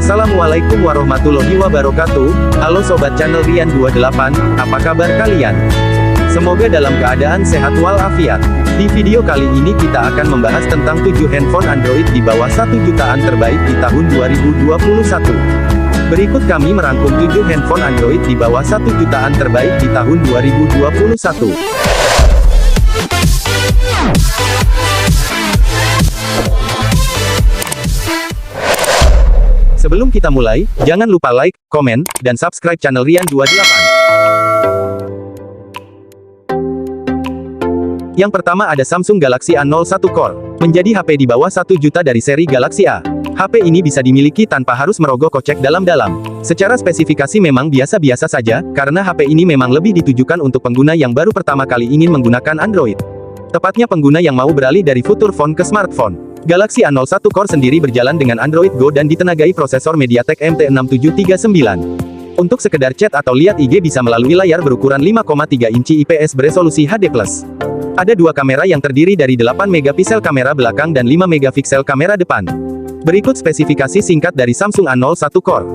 Assalamualaikum warahmatullahi wabarakatuh. Halo Sobat channel Rian 28, apa kabar kalian? Semoga dalam keadaan sehat walafiat. Di video kali ini kita akan membahas tentang 7 handphone Android di bawah 1 jutaan terbaik di tahun 2021. Berikut kami merangkum 7 handphone Android di bawah 1 jutaan terbaik di tahun 2021. Sebelum kita mulai, jangan lupa like, komen, dan subscribe channel Rian 28. Yang pertama ada Samsung Galaxy A01 Core. Menjadi HP di bawah 1 juta dari seri Galaxy A. HP ini bisa dimiliki tanpa harus merogoh kocek dalam-dalam. Secara spesifikasi memang biasa-biasa saja, karena HP ini memang lebih ditujukan untuk pengguna yang baru pertama kali ingin menggunakan Android. Tepatnya pengguna yang mau beralih dari fitur phone ke smartphone. Galaxy A01 Core sendiri berjalan dengan Android Go dan ditenagai prosesor MediaTek MT6739. Untuk sekedar chat atau lihat IG bisa melalui layar berukuran 5,3 inci IPS beresolusi HD+. Ada dua kamera yang terdiri dari 8 megapiksel kamera belakang dan 5 megapiksel kamera depan. Berikut spesifikasi singkat dari Samsung A01 Core.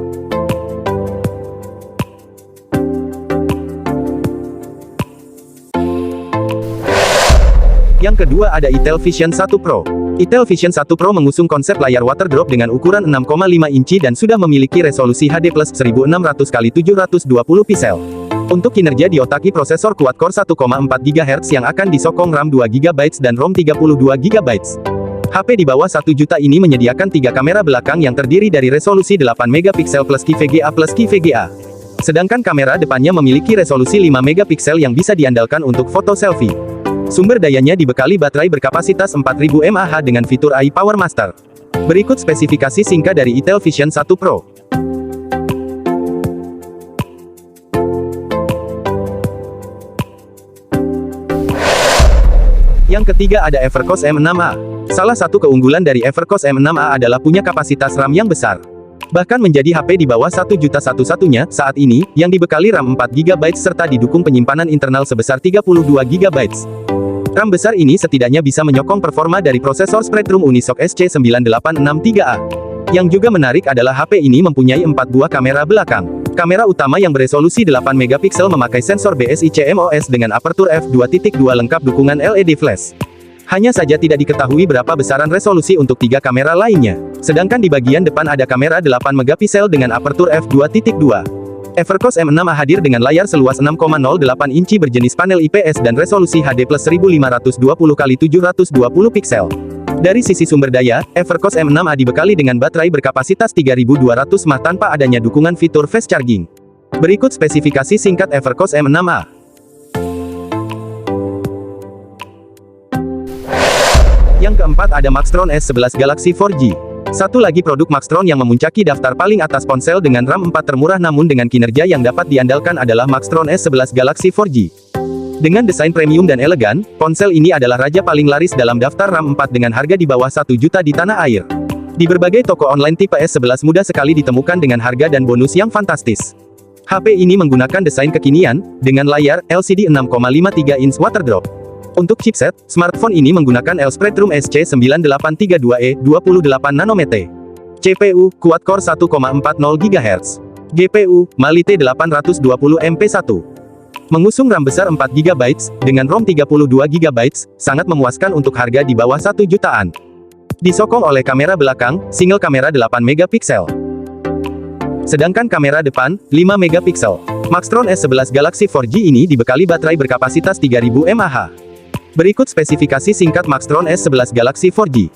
Yang kedua ada Itel Vision 1 Pro. Itel Vision 1 Pro mengusung konsep layar waterdrop dengan ukuran 6,5 inci dan sudah memiliki resolusi HD+ 1600x720 piksel. Untuk kinerja diotaki prosesor quad-core 1,4 GHz yang akan disokong RAM 2 GB dan ROM 32 GB. HP di bawah 1 juta ini menyediakan 3 kamera belakang yang terdiri dari resolusi 8 megapiksel plus QVGA plus QVGA. Sedangkan kamera depannya memiliki resolusi 5 megapiksel yang bisa diandalkan untuk foto selfie. Sumber dayanya dibekali baterai berkapasitas 4000 mAh dengan fitur AI Power Master. Berikut spesifikasi singkat dari Itel Vision 1 Pro. Yang ketiga ada Evercost M6a. Salah satu keunggulan dari Evercost M6a adalah punya kapasitas RAM yang besar. Bahkan menjadi HP di bawah 1 juta satu-satunya saat ini, yang dibekali RAM 4 GB serta didukung penyimpanan internal sebesar 32 GB. RAM besar ini setidaknya bisa menyokong performa dari prosesor Spreadtrum Unisoc SC9863A. Yang juga menarik adalah HP ini mempunyai 4 buah kamera belakang. Kamera utama yang beresolusi 8 megapiksel memakai sensor BSI CMOS dengan aperture f2.2 lengkap dukungan LED flash. Hanya saja tidak diketahui berapa besaran resolusi untuk 3 kamera lainnya. Sedangkan di bagian depan ada kamera 8 megapiksel dengan aperture f2.2. Evercost M6a hadir dengan layar seluas 6,08 inci berjenis panel IPS dan resolusi HD+ 1520x720 piksel. Dari sisi sumber daya, Evercost M6a dibekali dengan baterai berkapasitas 3200 mAh tanpa adanya dukungan fitur fast charging. Berikut spesifikasi singkat Evercost M6a. Yang keempat ada Maxtron S11 Galaxy 4G. Satu lagi produk Maxtron yang memuncaki daftar paling atas ponsel dengan RAM 4 termurah namun dengan kinerja yang dapat diandalkan adalah Maxtron S11 Galaxy 4G. Dengan desain premium dan elegan, ponsel ini adalah raja paling laris dalam daftar RAM 4 dengan harga di bawah 1 juta di tanah air. Di berbagai toko online tipe S11 mudah sekali ditemukan dengan harga dan bonus yang fantastis. HP ini menggunakan desain kekinian, dengan layar LCD 6,53 inch waterdrop. Untuk chipset, smartphone ini menggunakan Spreadtrum SC9832E 28 nanometer. CPU, quad-core 1,40 GHz. GPU, Mali T820MP1. Mengusung RAM besar 4 GB, dengan ROM 32 GB, sangat memuaskan untuk harga di bawah 1 jutaan. Disokong oleh kamera belakang, single kamera 8 megapiksel. Sedangkan kamera depan, 5 megapiksel. Maxtron S11 Galaxy 4G ini dibekali baterai berkapasitas 3000 mAh. Berikut spesifikasi singkat Maxtron S11 Galaxy 4G.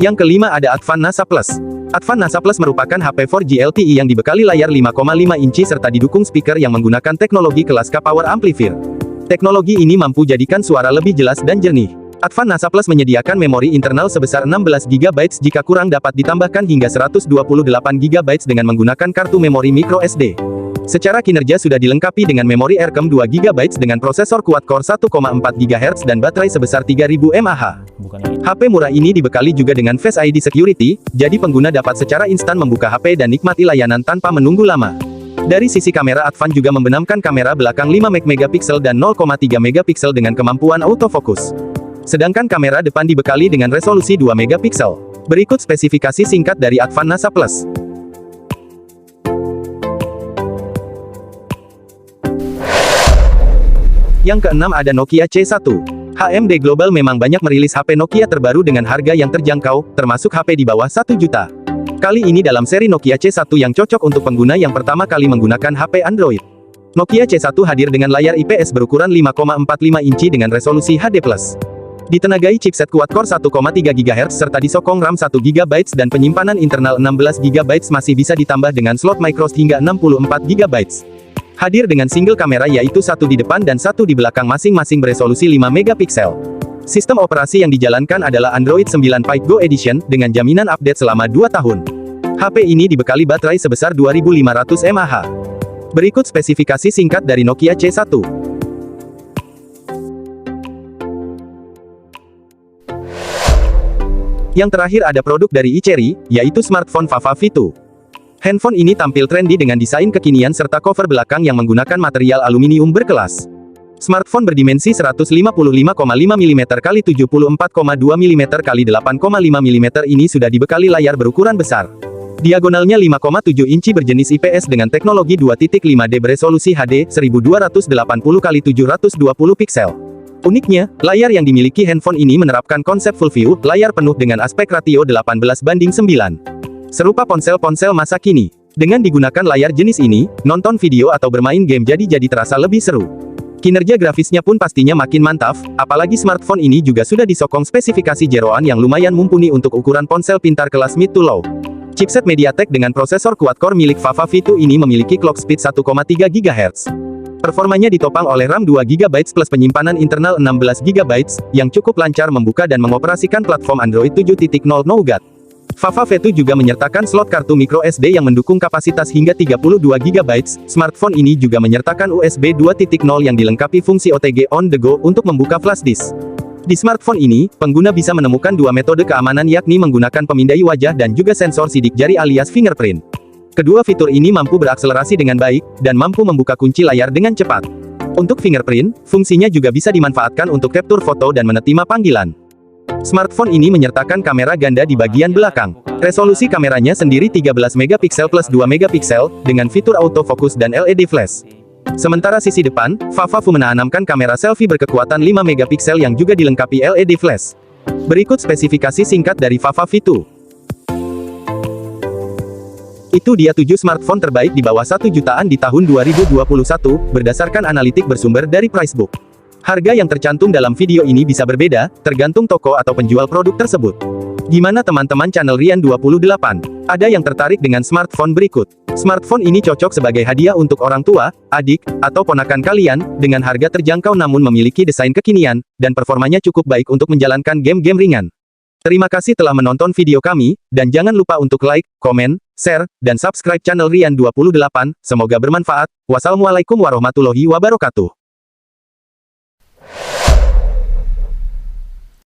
Yang kelima ada Advan NASA Plus. Advan NASA Plus merupakan HP 4G LTE yang dibekali layar 5,5 inci serta didukung speaker yang menggunakan teknologi kelas K Power Amplifier. Teknologi ini mampu jadikan suara lebih jelas dan jernih. Advan NASA Plus menyediakan memori internal sebesar 16 GB jika kurang dapat ditambahkan hingga 128 GB dengan menggunakan kartu memori microSD. Secara kinerja sudah dilengkapi dengan memori RAM 2 GB dengan prosesor quad-core 1,4 GHz dan baterai sebesar 3000 mAh. HP murah ini dibekali juga dengan Face ID Security, jadi pengguna dapat secara instan membuka HP dan nikmati layanan tanpa menunggu lama. Dari sisi kamera, Advan juga membenamkan kamera belakang 5 megapiksel dan 0,3 megapiksel dengan kemampuan autofocus. Sedangkan kamera depan dibekali dengan resolusi 2 megapiksel. Berikut spesifikasi singkat dari Advan NASA Plus. Yang keenam ada Nokia C1. HMD Global memang banyak merilis HP Nokia terbaru dengan harga yang terjangkau, termasuk HP di bawah 1 juta. Kali ini dalam seri Nokia C1 yang cocok untuk pengguna yang pertama kali menggunakan HP Android. Nokia C1 hadir dengan layar IPS berukuran 5,45 inci dengan resolusi HD+. Ditenagai chipset quad-core 1,3 GHz serta disokong RAM 1 GB dan penyimpanan internal 16 GB masih bisa ditambah dengan slot microSD hingga 64 GB. Hadir dengan single kamera yaitu satu di depan dan satu di belakang masing-masing beresolusi 5 megapiksel. Sistem operasi yang dijalankan adalah Android 9 Pie Go Edition dengan jaminan update selama 2 tahun. HP ini dibekali baterai sebesar 2500 mAh. Berikut spesifikasi singkat dari Nokia C1. Yang terakhir ada produk dari iCherry, yaitu smartphone Fafa V2. Handphone ini tampil trendy dengan desain kekinian serta cover belakang yang menggunakan material aluminium berkelas. Smartphone berdimensi 155,5 mm x 74,2 mm x 8,5 mm ini sudah dibekali layar berukuran besar. Diagonalnya 5,7 inci berjenis IPS dengan teknologi 2.5D beresolusi HD 1280 x 720 piksel. Uniknya, layar yang dimiliki handphone ini menerapkan konsep full view, layar penuh dengan aspek ratio 18:9. Serupa ponsel-ponsel masa kini. Dengan digunakan layar jenis ini, nonton video atau bermain game jadi terasa lebih seru. Kinerja grafisnya pun pastinya makin mantap, apalagi smartphone ini juga sudah disokong spesifikasi jeroan yang lumayan mumpuni untuk ukuran ponsel pintar kelas mid to low. Chipset MediaTek dengan prosesor quad-core milik Fafa V2 ini memiliki clock speed 1,3 GHz. Performanya ditopang oleh RAM 2 GB plus penyimpanan internal 16 GB, yang cukup lancar membuka dan mengoperasikan platform Android 7.0 Nougat. Fafa V2 juga menyertakan slot kartu micro SD yang mendukung kapasitas hingga 32 GB. Smartphone ini juga menyertakan USB 2.0 yang dilengkapi fungsi OTG on the go untuk membuka flash disk. Di smartphone ini, pengguna bisa menemukan dua metode keamanan yakni menggunakan pemindai wajah dan juga sensor sidik jari alias fingerprint. Kedua fitur ini mampu berakselerasi dengan baik, dan mampu membuka kunci layar dengan cepat. Untuk fingerprint, fungsinya juga bisa dimanfaatkan untuk capture foto dan menerima panggilan. Smartphone ini menyertakan kamera ganda di bagian belakang. Resolusi kameranya sendiri 13 megapiksel plus 2 megapiksel, dengan fitur autofocus dan LED flash. Sementara sisi depan, Fafa V2 menanamkan kamera selfie berkekuatan 5 megapiksel yang juga dilengkapi LED flash. Berikut spesifikasi singkat dari Fafa V2. Itu dia 7 smartphone terbaik di bawah 1 jutaan di tahun 2021, berdasarkan analitik bersumber dari Pricebook. Harga yang tercantum dalam video ini bisa berbeda, tergantung toko atau penjual produk tersebut. Gimana teman-teman channel Rian 28? Ada yang tertarik dengan smartphone berikut? Smartphone ini cocok sebagai hadiah untuk orang tua, adik, atau ponakan kalian, dengan harga terjangkau namun memiliki desain kekinian, dan performanya cukup baik untuk menjalankan game-game ringan. Terima kasih telah menonton video kami, dan jangan lupa untuk like, komen, share, dan subscribe channel Rian 28. Semoga bermanfaat. Wassalamualaikum warahmatullahi wabarakatuh.